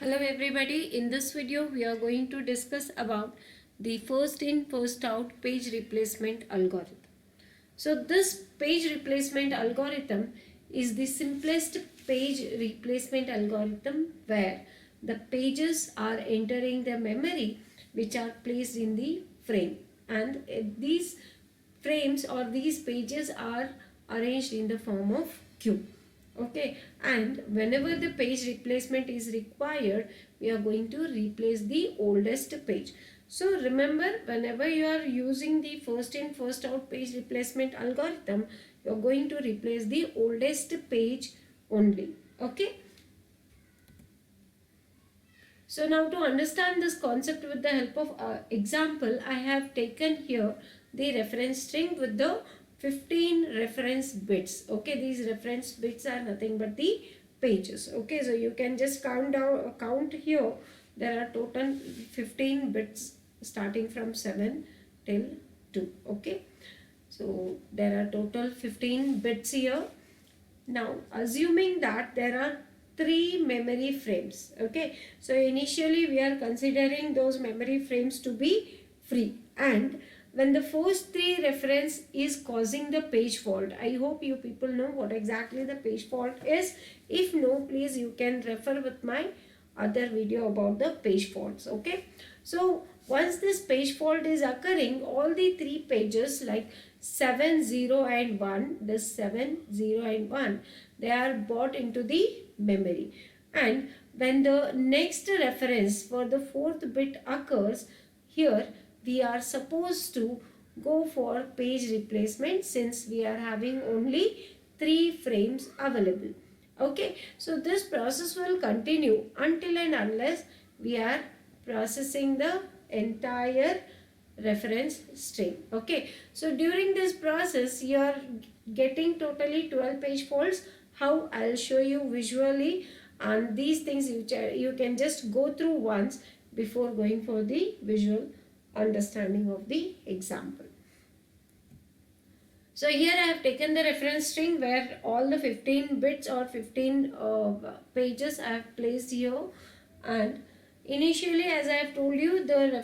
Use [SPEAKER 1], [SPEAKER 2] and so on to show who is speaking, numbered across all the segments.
[SPEAKER 1] Hello everybody, in this video we are going to discuss about the first in first out page replacement algorithm. So this page replacement algorithm is the simplest page replacement algorithm where the pages are entering the memory which are placed in the frame, and these frames or these pages are arranged in the form of queue. Okay, and whenever the page replacement is required, we are going to replace the oldest page. So remember, whenever you are using the first in first out page replacement algorithm, you are going to replace the oldest page only. Okay, so now to understand this concept with the help of example, I have taken here the reference string with the 15 reference bits. Okay, these reference bits are nothing but the pages. Okay, so you can just count here. There are total 15 bits starting from 7 till 2. Okay, so there are total 15 bits here. Now, assuming that there are 3 memory frames, okay, so initially we are considering those memory frames to be free, and when the first 3 reference is causing the page fault, I hope you people know what exactly the page fault is. If no, please you can refer with my other video about the page faults. Okay, so once this page fault is occurring, all the 3 pages like 7, 0 and 1, this 7, 0 and 1, they are brought into the memory, and when the next reference for the 4th bit occurs, here we are supposed to go for page replacement since we are having only 3 frames available. Okay, so this process will continue until and unless we are processing the entire reference string. Okay, so during this process you are getting totally 12 page faults. How? I'll show you visually, and these things you can just go through once before going for the visual understanding of the example. So here I have taken the reference string where all the 15 bits or 15 pages I have placed here, and initially, as I have told you, the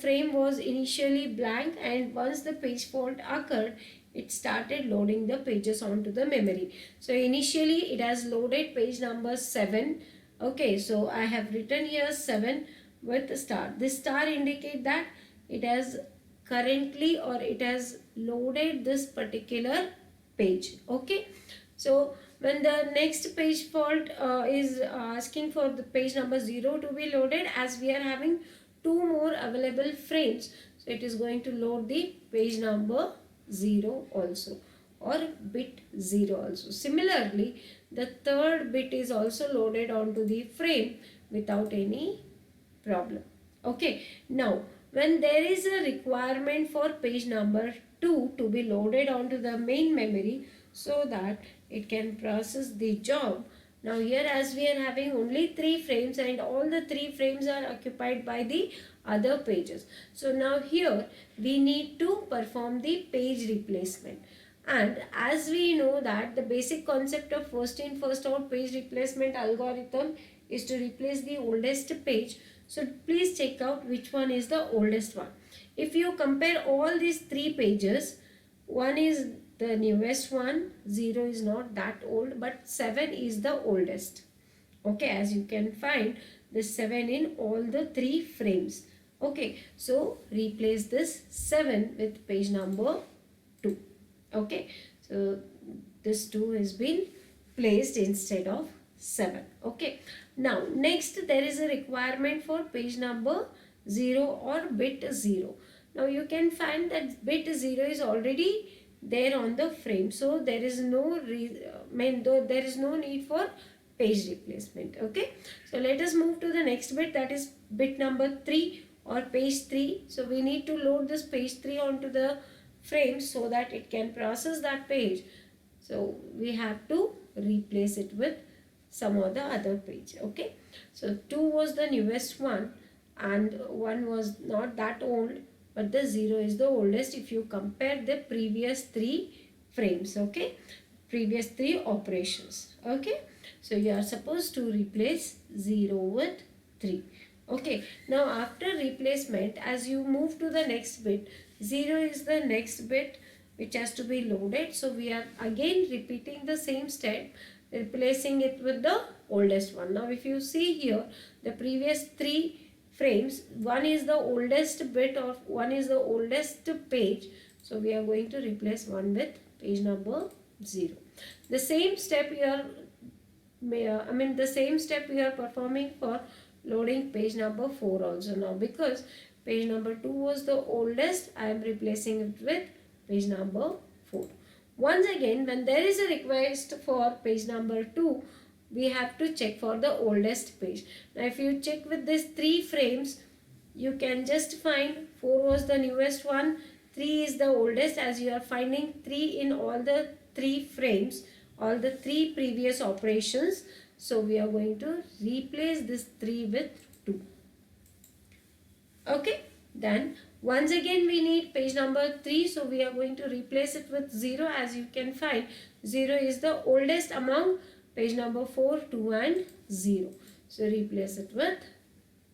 [SPEAKER 1] frame was initially blank, and once the page fault occurred, it started loading the pages onto the memory. So initially it has loaded page number 7. Okay, so I have written here 7 with star. This star indicate that it has currently or it has loaded this particular page. Okay, so when the next page fault is asking for the page number 0 to be loaded, as we are having 2 more available frames, so it is going to load the page number 0 also, or bit 0 also. Similarly, the 3rd bit is also loaded onto the frame without any problem. Okay, now when there is a requirement for page number 2 to be loaded onto the main memory so that it can process the job. Now here, as we are having only 3 frames and all the 3 frames are occupied by the other pages. So now here we need to perform the page replacement. And as we know that the basic concept of first in first out page replacement algorithm is to replace the oldest page. So please check out which one is the oldest one. If you compare all these 3 pages, one is the newest one, 0 is not that old, but 7 is the oldest. Okay, as you can find the 7 in all the 3 frames. Okay, so replace this 7 with page number 2. Okay, so this 2 has been placed instead of 7. Okay, now next there is a requirement for page number 0 or bit 0. Now you can find that bit 0 is already there on the frame, so there is no there is no need for page replacement. Okay, so let us move to the next bit, that is bit number 3 or page 3. So we need to load this page 3 onto the frame so that it can process that page. So we have to replace it with some of the other page. Okay, so 2 was the newest one and 1 was not that old, but the 0 is the oldest if you compare the previous 3 frames. Okay, previous 3 operations. Okay, So you are supposed to replace 0 with 3. Okay, now after replacement, as you move to the next bit, 0 is the next bit which has to be loaded. So we are again repeating the same step, replacing it with the oldest one. Now if you see here, the previous 3 frames, one is the oldest bit or one is the oldest page. So we are going to replace one with page number 0. The same step you are the same step we are performing for loading page number 4 also. Now because page number 2 was the oldest, I am replacing it with page number 4. Once again, when there is a request for page number 2, we have to check for the oldest page. Now if you check with these 3 frames, you can just find 4 was the newest one, 3 is the oldest, as you are finding 3 in all the 3 frames, all the 3 previous operations. So we are going to replace this 3 with 2. Okay, then once again we need page number 3, so we are going to replace it with 0. As you can find, 0 is the oldest among page number 4, 2 and 0. So replace it with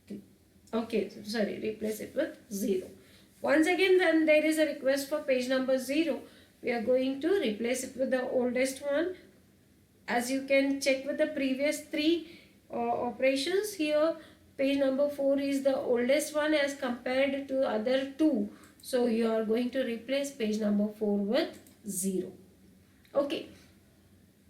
[SPEAKER 1] 3. Okay, sorry, replace it with 0. Once again, when there is a request for page number 0, we are going to replace it with the oldest one. As you can check with the previous 3 operations, here page number 4 is the oldest one as compared to other 2. So you are going to replace page number 4 with 0. Okay.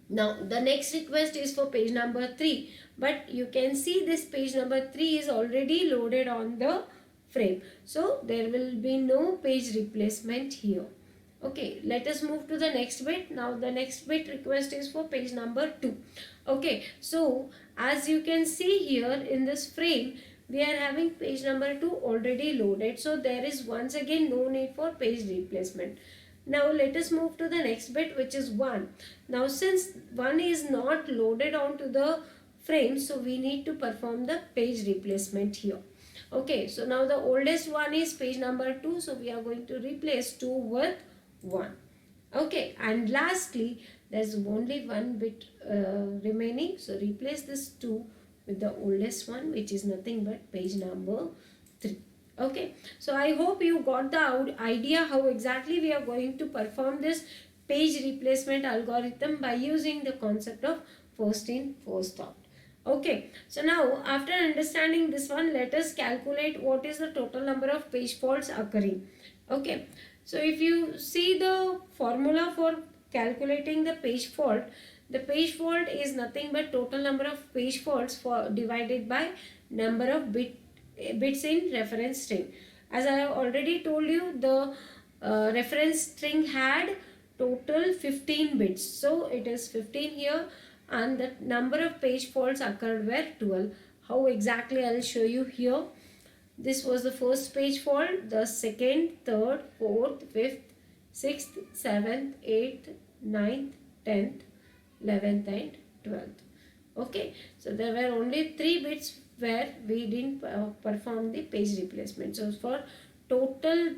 [SPEAKER 1] Now the next request is for page number 3. But you can see this page number 3 is already loaded on the frame. So there will be no page replacement here. Okay, let us move to the next bit. Now the next bit request is for page number 2. Okay, so as you can see here in this frame, we are having page number 2 already loaded. So there is once again no need for page replacement. Now let us move to the next bit, which is 1. Now since 1 is not loaded onto the frame, so we need to perform the page replacement here. Okay, so now the oldest one is page number 2, so we are going to replace 2 with 1. Okay, and lastly there's only one bit remaining, so replace this 2 with the oldest one, which is nothing but page number 3. Okay, so I hope you got the idea how exactly we are going to perform this page replacement algorithm by using the concept of first in first out. Okay, so now after understanding this one, let us calculate what is the total number of page faults occurring. Okay, so if you see the formula for calculating the page fault is nothing but total number of page faults divided by number of bits in reference string. As I have already told you, the reference string had total 15 bits. So it is 15 here, and the number of page faults occurred were 12. How exactly I will show you here. This was the first page fault, the second, third, fourth, fifth, sixth, seventh, eighth, ninth, 10th, 11th and 12th. Okay, so there were only 3 bits where we didn't perform the page replacement. So for total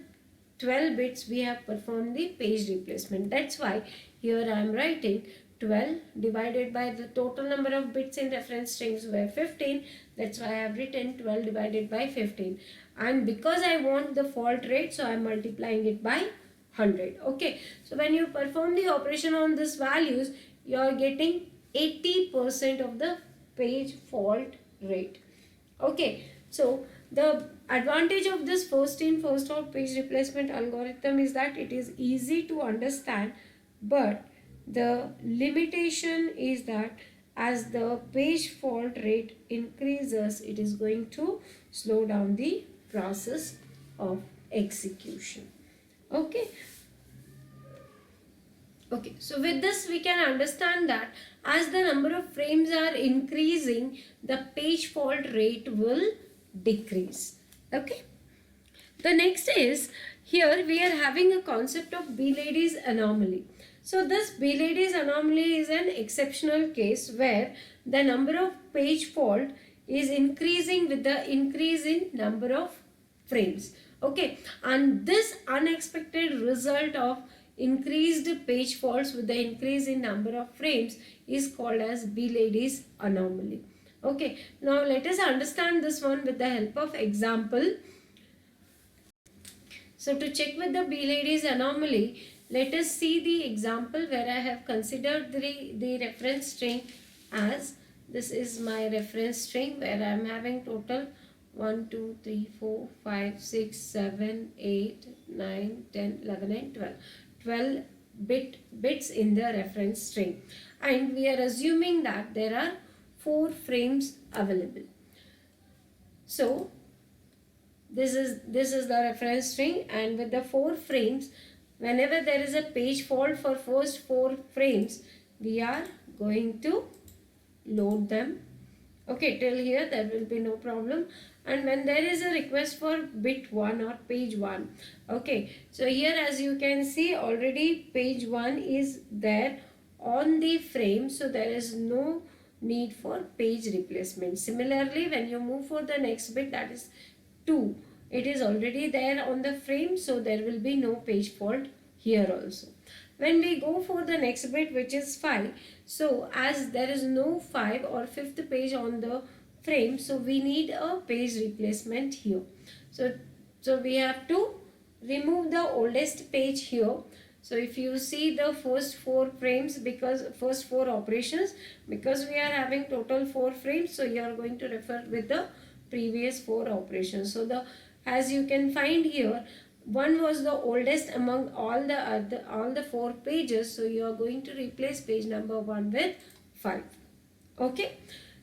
[SPEAKER 1] 12 bits we have performed the page replacement. That's why here I am writing 12 divided by the total number of bits in reference strings were 15. That's why I have written 12 divided by 15. And because I want the fault rate, so I am multiplying it by 100. Okay, so when you perform the operation on these values, you are getting 80% of the page fault rate. Okay, so the advantage of this first in first out page replacement algorithm is that it is easy to understand, but the limitation is that as the page fault rate increases, it is going to slow down the process of execution. Okay. Okay, so with this we can understand that as the number of frames are increasing, the page fault rate will decrease. Okay. The next is, here we are having a concept of Belady's anomaly. So this Belady's anomaly is an exceptional case where the number of page fault is increasing with the increase in number of frames. Okay, and this unexpected result of increased page faults with the increase in number of frames is called as Belady's anomaly. Okay, now let us understand this one with the help of example. So to check with the Belady's anomaly, let us see the example where I have considered the reference string as, this is my reference string where I am having total 1, 2, 3, 4, 5, 6, 7, 8, 9, 10, 11 and 12. 12 bits in the reference string, and we are assuming that there are 4 frames available. So this is the reference string, and with the 4 frames, whenever there is a page fault for first 4 frames, we are going to load them. Okay, till here there will be no problem. And when there is a request for bit 1 or page 1, okay, so here as you can see already page 1 is there on the frame, so there is no need for page replacement. Similarly, when you move for the next bit, that is 2, it is already there on the frame, so there will be no page fault here also. When we go for the next bit, which is 5, so as there is no 5 or 5th page on the frame, so we need a page replacement here. So we have to remove the oldest page here. So if you see the first 4 frames, because first 4 operations, because we are having total 4 frames, so you are going to refer with the previous 4 operations. So the, as you can find here, 1 was the oldest among all the 4 pages, so you are going to replace page number 1 with 5. Okay,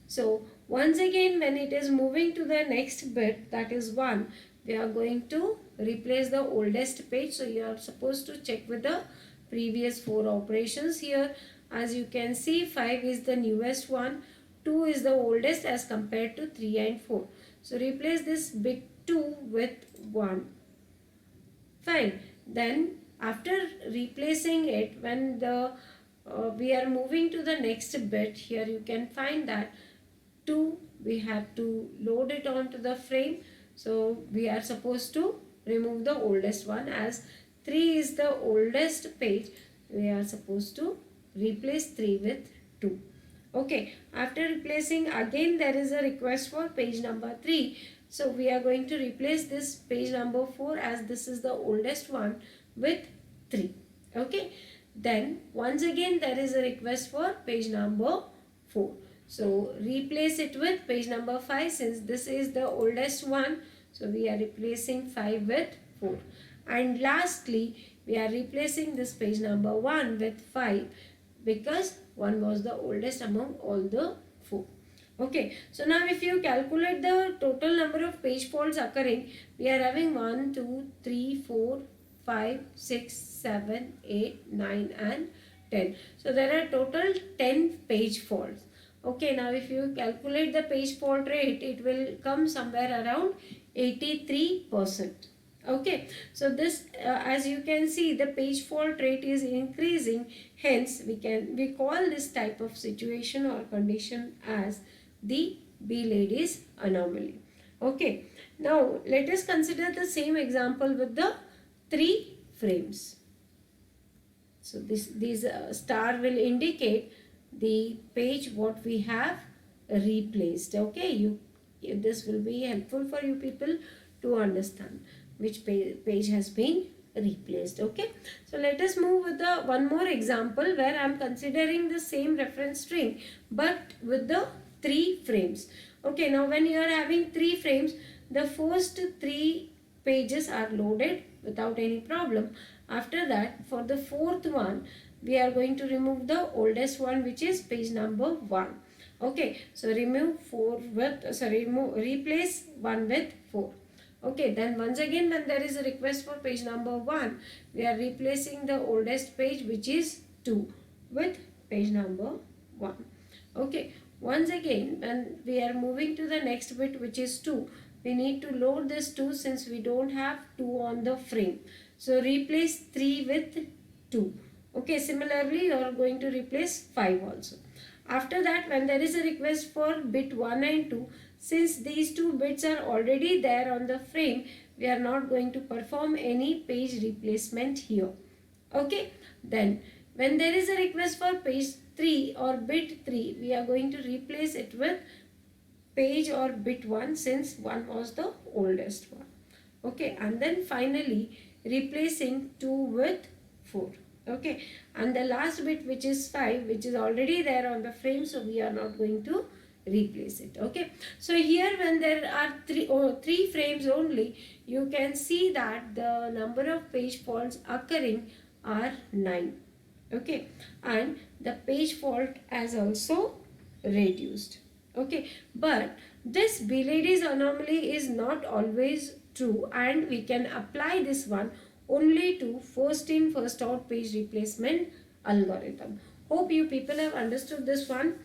[SPEAKER 1] so once again when it is moving to the next bit, that is 1, we are going to replace the oldest page. So you are supposed to check with the previous 4 operations here. As you can see, 5 is the newest one, 2 is the oldest as compared to 3 and 4. So replace this bit 2 with 1. Fine. Then after replacing it, when the we are moving to the next bit, here you can find that 2 we have to load it onto the frame. So we are supposed to remove the oldest one, as 3 is the oldest page. We are supposed to replace 3 with 2. Okay, after replacing, again there is a request for page number 3. So we are going to replace this page number 4, as this is the oldest one, with 3. Okay, then once again there is a request for page number 4. So replace it with page number 5, since this is the oldest one. So we are replacing 5 with 4. And lastly, we are replacing this page number 1 with 5, because 1 was the oldest among all the 4. Okay, so now if you calculate the total number of page faults occurring, we are having 1, 2, 3, 4, 5, 6, 7, 8, 9 and 10. So there are total 10 page faults. Okay, now if you calculate the page fault rate, it will come somewhere around 83%. Okay, so this as you can see, the page fault rate is increasing. Hence we call this type of situation or condition as the Belady's anomaly. Okay, now let us consider the same example with the 3 frames. So these star will indicate the page what we have replaced. Okay, this will be helpful for you people to understand which page has been replaced. Okay, so let us move with the one more example where I am considering the same reference string but with the 3 frames. Okay, now when you are having 3 frames, the first 3 pages are loaded without any problem. After that, for the 4th one, we are going to remove the oldest one, which is page number 1. Okay, so remove 4 with, sorry, replace 1 with 4. Okay, then once again when there is a request for page number 1, we are replacing the oldest page, which is 2, with page number 1. Okay, once again when we are moving to the next bit, which is 2, we need to load this 2 since we don't have 2 on the frame. So replace 3 with 2. Okay, similarly you are going to replace 5 also. After that, when there is a request for bit 1 and 2, since these 2 bits are already there on the frame, we are not going to perform any page replacement here. Okay, then when there is a request for page 3 or bit 3, we are going to replace it with page or bit 1, since 1 was the oldest one. Okay, and then finally replacing 2 with 4. Okay, and the last bit, which is 5, which is already there on the frame, so we are not going to replace it. Okay, so here when there are three frames only, you can see that the number of page faults occurring are 9. Okay, and the page fault has also reduced. Okay, but this Belady's anomaly is not always true, and we can apply this one only to first in first out page replacement algorithm. Hope you people have understood this one.